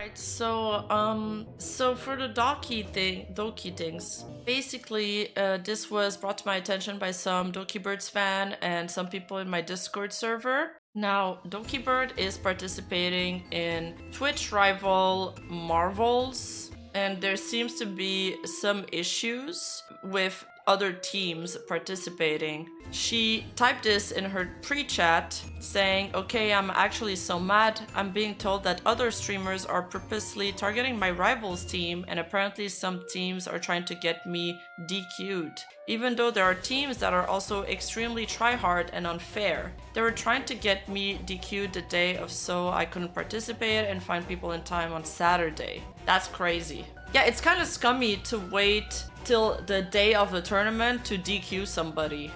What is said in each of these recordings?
Right, so for the Doki things, basically, this was brought to my attention by some Dokibirds fan and some people in my Discord server. Now, Dokibird is participating in Twitch rival Marvels, and there seems to be some issues with other teams participating. She typed this in her pre-chat saying, okay, I'm actually so mad. I'm being told that other streamers are purposely targeting my rivals team, and apparently some teams are trying to get me DQ'd. Even though there are teams that are also extremely tryhard and unfair. They were trying to get me DQ'd the day of, so I couldn't participate and find people in time on Saturday. That's crazy. Yeah, it's kind of scummy to wait till the day of the tournament to DQ somebody.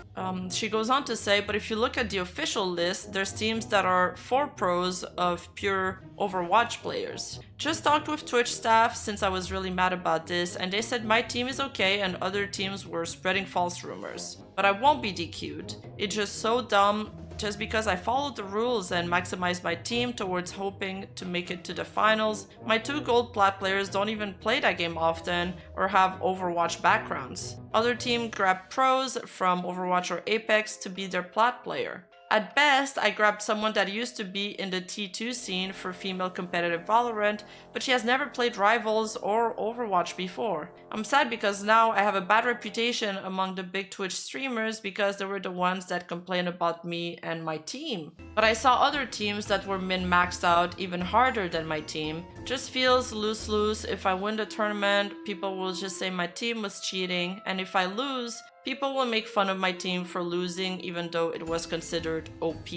She goes on to say, but if you look at the official list, there's teams that are 4 pros of pure Overwatch players. Just talked with Twitch staff since I was really mad about this, and they said my team is okay and other teams were spreading false rumors. But I won't be DQ'd. It's just so dumb. Just because I followed the rules and maximized my team towards hoping to make it to the finals, my 2 gold plat players don't even play that game often or have Overwatch backgrounds. Other team grabbed pros from Overwatch or Apex to be their plat player. At best, I grabbed someone that used to be in the T2 scene for female competitive Valorant, but she has never played Rivals or Overwatch before. I'm sad because now I have a bad reputation among the big Twitch streamers because they were the ones that complained about me and my team. But I saw other teams that were min-maxed out even harder than my team. Just feels lose-lose. If I win the tournament, people will just say my team was cheating, and if I lose, people will make fun of my team for losing even though it was considered OP.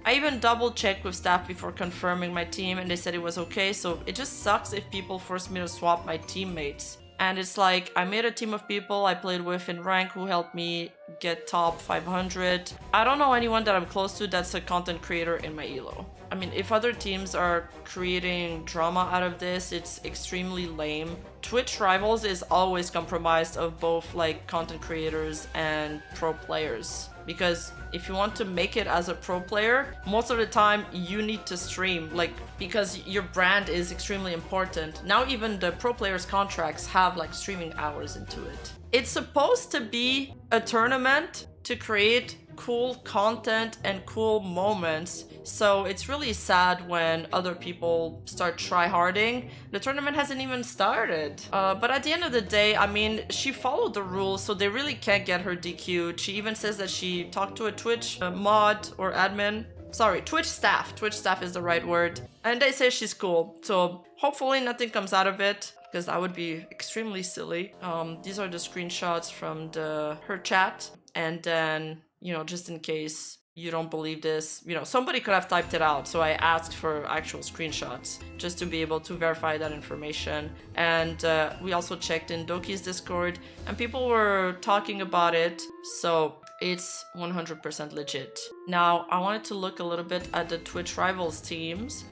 I even double checked with staff before confirming my team and they said it was okay, so it just sucks if people force me to swap my teammates. And it's like, I made a team of people I played with in rank who helped me get top 500. I don't know anyone that I'm close to that's a content creator in my elo. I mean, if other teams are creating drama out of this, it's extremely lame. Twitch Rivals is always compromised of both like content creators and pro players. Because if you want to make it as a pro player, most of the time you need to stream, like, because your brand is extremely important. Now even the pro players' contracts have like streaming hours into it. It's supposed to be a tournament to create cool content and cool moments, so it's really sad when other people start tryharding. The tournament hasn't even started. But at the end of the day, I mean, she followed the rules, so they really can't get her DQ'd. She even says that she talked to a Twitch mod or admin. Sorry, Twitch staff. Twitch staff is the right word. And they say she's cool, so hopefully nothing comes out of it, because that would be extremely silly. These are the screenshots from her chat, and then, you know, just in case you don't believe this, you know, somebody could have typed it out, so I asked for actual screenshots just to be able to verify that information. And we also checked in Doki's Discord and people were talking about it, so it's 100% legit. Now, I wanted to look a little bit at the Twitch Rivals teams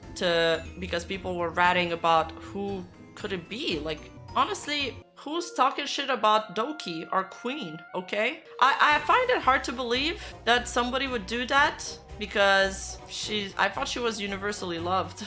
because people were ratting about who could it be. Like, honestly, who's talking shit about Doki, our queen, okay? I find it hard to believe that somebody would do that because I thought she was universally loved.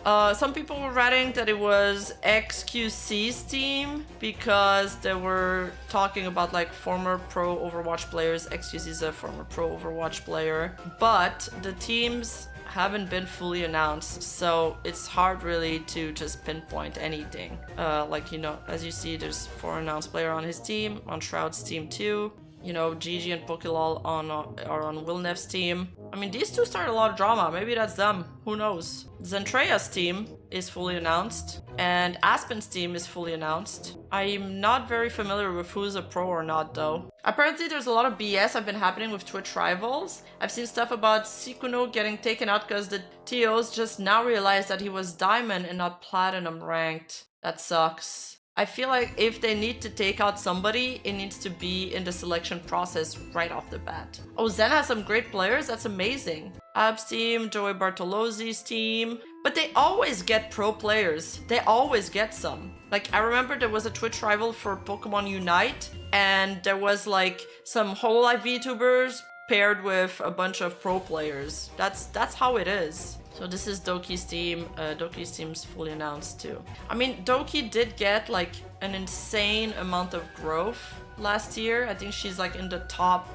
Some people were writing that it was XQC's team because they were talking about like former pro Overwatch players. XQC is a former pro Overwatch player, but the teams haven't been fully announced, so it's hard really to just pinpoint anything. Like, you know, as you see, there's 4 announced players on his team, on Shroud's team too. You know, Gigi and Pokélol are on Wilnev's team. I mean, these two started a lot of drama. Maybe that's them. Who knows? Zentrea's team is fully announced, and Aspen's team is fully announced. I'm not very familiar with who's a pro or not, though. Apparently, there's a lot of BS have been happening with Twitch Rivals. I've seen stuff about Sikuno getting taken out because the TOs just now realized that he was Diamond and not Platinum ranked. That sucks. I feel like if they need to take out somebody, it needs to be in the selection process right off the bat. Oh, Zen has some great players. That's amazing. Ab's team, Joey Bartolozzi's team. But they always get pro players. They always get some. Like, I remember there was a Twitch rival for Pokemon Unite, and there was like some Hololive Vtubers paired with a bunch of pro players. That's how it is. So this is Doki's team. Doki's team's fully announced too. I mean, Doki did get like an insane amount of growth last year. I think she's like in the top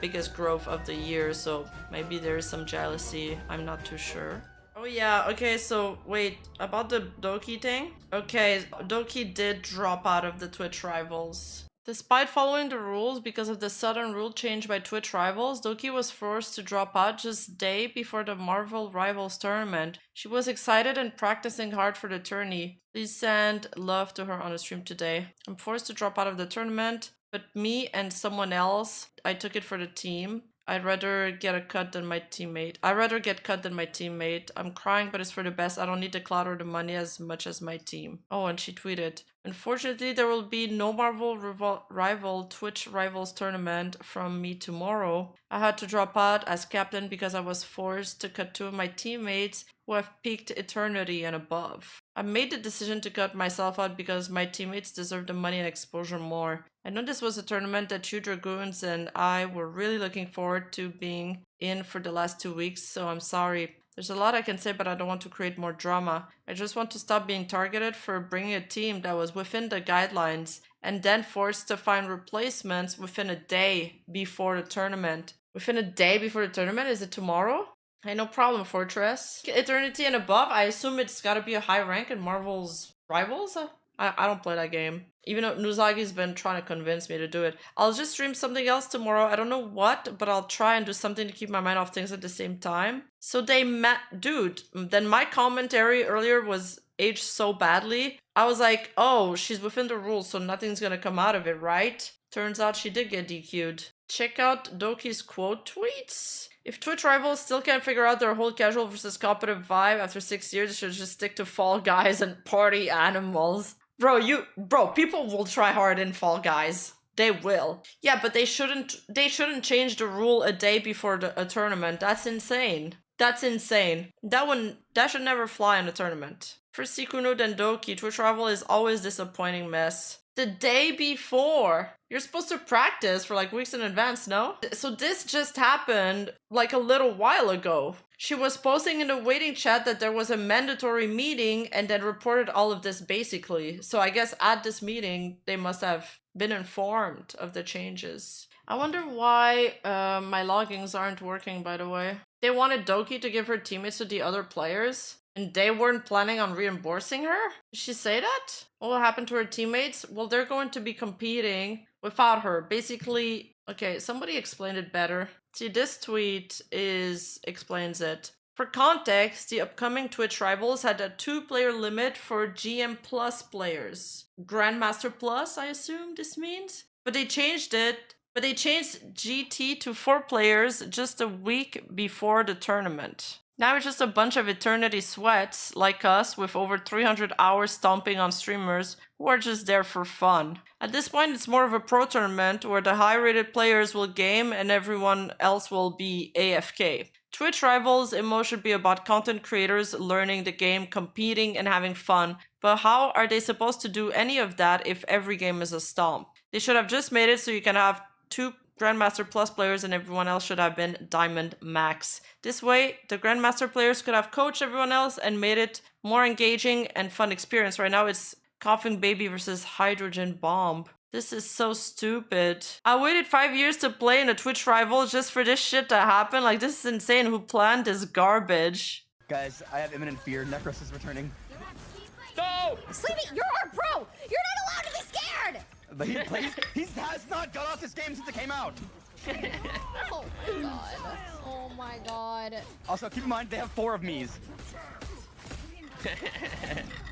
biggest growth of the year, so maybe there is some jealousy. I'm not too sure. Oh yeah, okay, so wait, about the Doki thing? Okay, Doki did drop out of the Twitch Rivals. Despite following the rules because of the sudden rule change by Twitch Rivals, Doki was forced to drop out just day before the Marvel Rivals tournament. She was excited and practicing hard for the tourney. Please send love to her on the stream today. I'm forced to drop out of the tournament, but me and someone else, I took it for the team. I'd rather get cut than my teammate. I'm crying, but it's for the best. I don't need the clout or the money as much as my team. Oh, and she tweeted, unfortunately, there will be no Marvel Rival Twitch Rivals tournament from me tomorrow. I had to drop out as captain because I was forced to cut 2 of my teammates who have peaked eternity and above. I made the decision to cut myself out because my teammates deserve the money and exposure more. I know this was a tournament that Two Dragoons and I were really looking forward to being in for the last 2 weeks, so I'm sorry. There's a lot I can say, but I don't want to create more drama. I just want to stop being targeted for bringing a team that was within the guidelines and then forced to find replacements within a day before the tournament. Within a day before the tournament? Is it tomorrow? Hey, no problem, Fortress. Eternity and above, I assume it's gotta be a high rank in Marvel's Rivals? I don't play that game. Even though Nuzagi's been trying to convince me to do it. I'll just stream something else tomorrow. I don't know what, but I'll try and do something to keep my mind off things at the same time. So they met... Dude, then my commentary earlier was aged so badly. I was like, oh, she's within the rules, so nothing's gonna come out of it, right? Turns out she did get DQ'd. Check out Doki's quote tweets. If Twitch Rivals still can't figure out their whole casual versus competitive vibe after 6 years, they should just stick to Fall Guys and Party Animals. Bro, people will try hard in Fall Guys. They will. Yeah, but they shouldn't change the rule a day before a tournament. That's insane. That should never fly in a tournament. For Sikuno then Doki, Twitch Rival is always disappointing mess. The day before. You're supposed to practice for like weeks in advance, no? So this just happened like a little while ago. She was posting in the waiting chat that there was a mandatory meeting and then reported all of this basically. So I guess at this meeting, they must have been informed of the changes. I wonder why my loggings aren't working, by the way. They wanted Doki to give her teammates to the other players. And they weren't planning on reimbursing her? Did she say that? What happened to her teammates? Well, they're going to be competing without her. Basically, okay, somebody explained it better. See, this tweet explains it. For context, the upcoming Twitch Rivals had a 2-player limit for GM Plus players. Grandmaster Plus, I assume this means? But they changed it. But they changed GT to 4 players just a week before the tournament. Now it's just a bunch of eternity sweats like us with over 300 hours stomping on streamers who are just there for fun. At this point, it's more of a pro tournament where the high-rated players will game and everyone else will be AFK. Twitch Rivals Immo should be about content creators learning the game, competing and having fun. But how are they supposed to do any of that if every game is a stomp? They should have just made it so you can have 2 Grandmaster Plus players and everyone else should have been Diamond Max. This way, the Grandmaster players could have coached everyone else and made it more engaging and fun experience. Right now, it's Coughing Baby versus Hydrogen Bomb. This is so stupid. I waited 5 years to play in a Twitch Rival just for this shit to happen. Like, this is insane. Who planned this garbage? Guys, I have imminent fear. Necros is returning. No! Sleepy, you're our pro! You're not allowed to be scared! But he has not got off this game since it came out. Oh my god. Oh my god. Also, keep in mind, they have 4 of me's.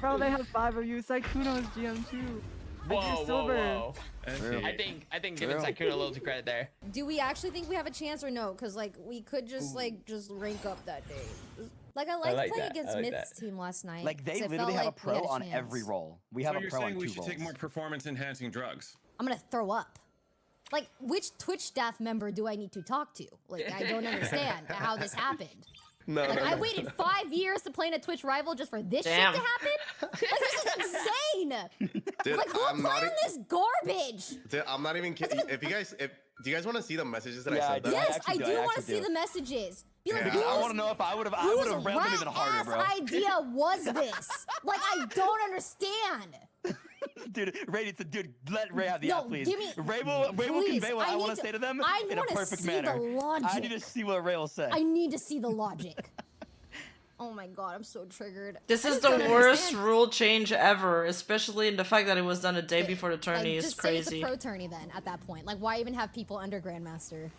Bro, they have 5 of you. Saikuno's GM too. Whoa. I think giving Saikuno a little too credit there. Do we actually think we have a chance or no? Because like we could just just rank up that day. Like I liked playing against Myth's team last night. Like they literally have a pro on every role. We have a pro on 2 roles. So you're saying we should take more performance-enhancing drugs? I'm gonna throw up. Like which Twitch staff member do I need to talk to? Like I don't understand how this happened. I waited 5 years to play in a Twitch Rival just for this shit to happen? Like this is insane! Dude, Like, who I'm put not on this garbage? Dude, I'm not even kidding. If you guys, do you guys want to see the messages that I Yeah, sent them? Yes, I actually do do, I want to actually see do. the messages. Be like, Yeah. Because I whose- want to know if I would have whose railed them even harder, rat-ass bro. idea was this? Like, I don't understand. Dude, Ray needs to, let Ray have the No, app, please. give me- Ray will Please, convey what I need want to say to them I in a wanna perfect see manner. the logic. I need to see what Ray will say. I need to see the logic. Oh my god, I'm so triggered. This I is just the don't worst understand. rule change ever, especially in the fact that it was done a day before the tourney Like, is just say it's crazy. a pro tourney then, at that point. Like, why even have people under Grandmaster?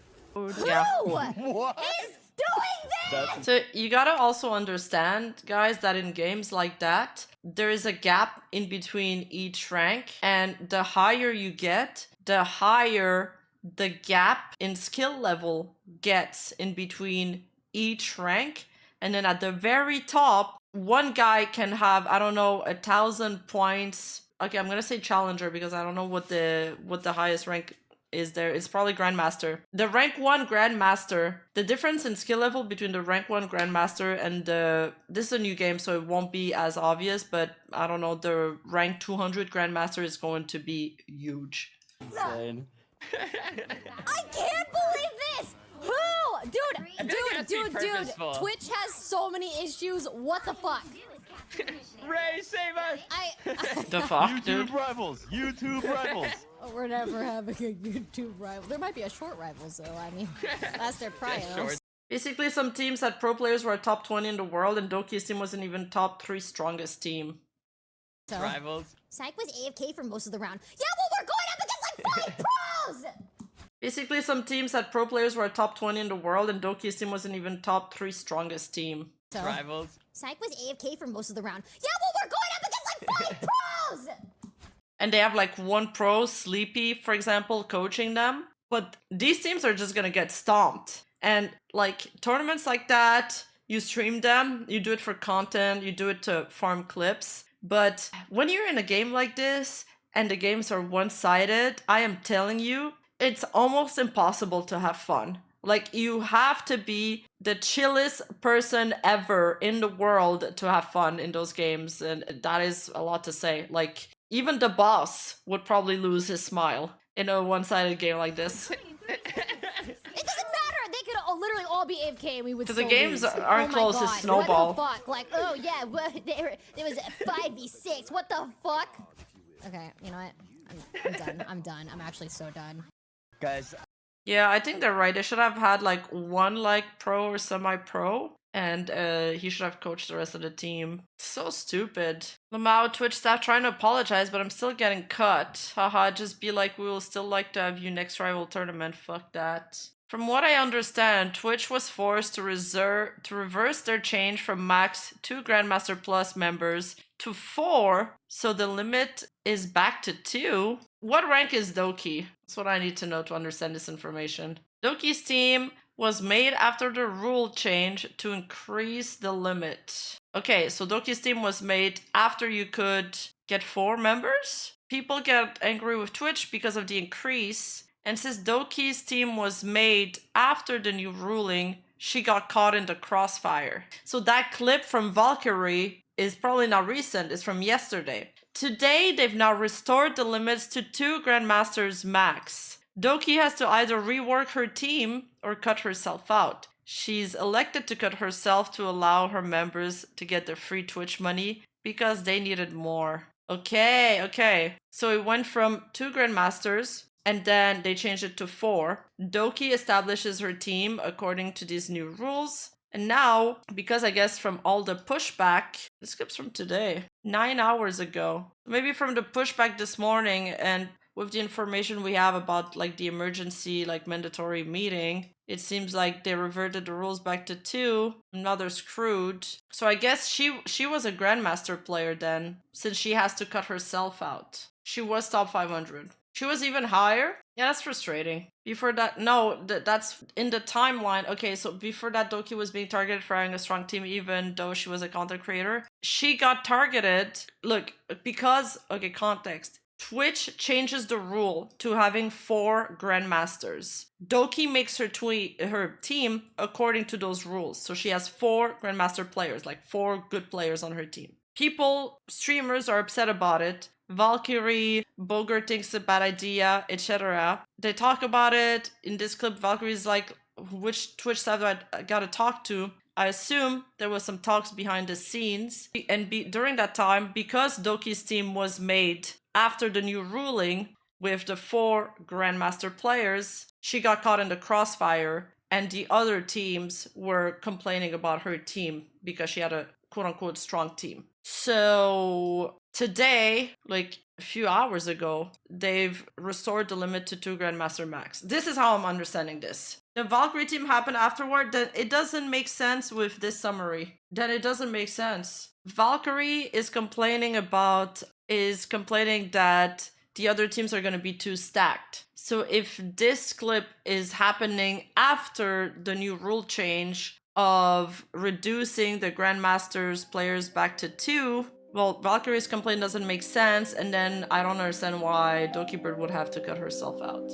Yeah. Who What? is doing this? So you gotta also understand, guys, that in games like that, there is a gap in between each rank, and the higher you get, the higher the gap in skill level gets in between each rank. And then at the very top, one guy can have, I don't know, 1,000 points. Okay, I'm gonna say challenger because I don't know what the highest rank is there. It's probably Grandmaster. The rank 1 Grandmaster, the difference in skill level between the rank 1 Grandmaster and this is a new game, so it won't be as obvious, but I don't know, the rank 200 Grandmaster is going to be huge. Insane. I can't believe this! Who? Dude, purposeful. Twitch has so many issues. What the fuck? Ray, save us! The fuck, dude? YouTube rivals. YouTube rivals. Oh, we're never having a YouTube rival. There might be a short rival, so I mean, that's their priors. short. Basically, some teams had pro players were top 20 in the world, and Doki's team wasn't even top 3 strongest team. So, Rivals. Psych was AFK for most of the round. Yeah, well, we're going up against like 5 pros! Basically, some teams had pro players were top 20 in the world, and Doki's team wasn't even top 3 strongest team. So, Rivals. Psych was AFK for most of the round. Yeah, well, we're going up against like 5 pros! And they have like one pro, Sleepy, for example, coaching them. But these teams are just gonna get stomped. And like tournaments like that, you stream them, you do it for content, you do it to farm clips. But when you're in a game like this, and the games are one-sided, I am telling you, it's almost impossible to have fun. Like, you have to be the chillest person ever in the world to have fun in those games, and that is a lot to say. Like, even the boss would probably lose his smile in a one-sided game like this. It doesn't matter. They could literally all be AFK and we would. Because the still games lose. aren't Oh close my to God. Snowball. What the fuck? Like, oh yeah, there was a 5v6. What the fuck? Okay, you know what? I'm done. I'm done. I'm actually so done. Guys, Yeah, I think they're right. They should have had like one like pro or semi-pro, and he should have coached the rest of the team. So stupid. Lamau, Twitch staff trying to apologize, but I'm still getting cut. Haha, just be like, we will still like to have you next rival tournament. Fuck that. From what I understand, Twitch was forced to reverse their change from max 2 Grandmaster Plus members to 4, so the limit is back to 2. What rank is Doki? That's what I need to know to understand this information. Doki's team was made after the rule change to increase the limit. Okay, so Doki's team was made after you could get 4 members? People get angry with Twitch because of the increase. And since Doki's team was made after the new ruling, she got caught in the crossfire. So that clip from Valkyrie is probably not recent, it's from yesterday. Today, they've now restored the limits to 2 Grandmasters max. Doki has to either rework her team or cut herself out. She's elected to cut herself to allow her members to get their free Twitch money because they needed more. Okay. So it went from 2 Grandmasters, and then they changed it to 4. Doki establishes her team according to these new rules. And now, because I guess from all the pushback, this clip's from today, 9 hours ago. Maybe from the pushback this morning, and with the information we have about like the emergency, like mandatory meeting, it seems like they reverted the rules back to 2. Now they're screwed. So I guess she was a Grandmaster player then, since she has to cut herself out. She was top 500. She was even higher? Yeah, that's frustrating. Before that, no, that's in the timeline. Okay, so before that, Doki was being targeted for having a strong team, even though she was a content creator. She got targeted, look, because, okay, context. Twitch changes the rule to having 4 Grandmasters. Doki makes her team according to those rules. So she has 4 Grandmaster players, like 4 good players on her team. Streamers are upset about it. Valkyrie, Bogart thinks it's a bad idea, etc. They talk about it. In this clip, Valkyrie's like, which Twitch side do I gotta talk to? I assume there was some talks behind the scenes. And during that time, because Doki's team was made after the new ruling with the 4 Grandmaster players, she got caught in the crossfire, and the other teams were complaining about her team because she had a quote-unquote strong team. So today, like a few hours ago, they've restored the limit to 2 Grandmaster max. This is how I'm understanding this. The Valkyrie team happened afterward, then it doesn't make sense with this summary. Then it doesn't make sense. Valkyrie is complaining that the other teams are going to be too stacked. So if this clip is happening after the new rule change of reducing the Grandmasters players back to 2, well, Valkyrie's complaint doesn't make sense, and then I don't understand why Dokibird would have to cut herself out.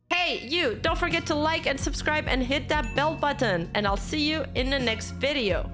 Hey, you! Don't forget to like and subscribe and hit that bell button, and I'll see you in the next video.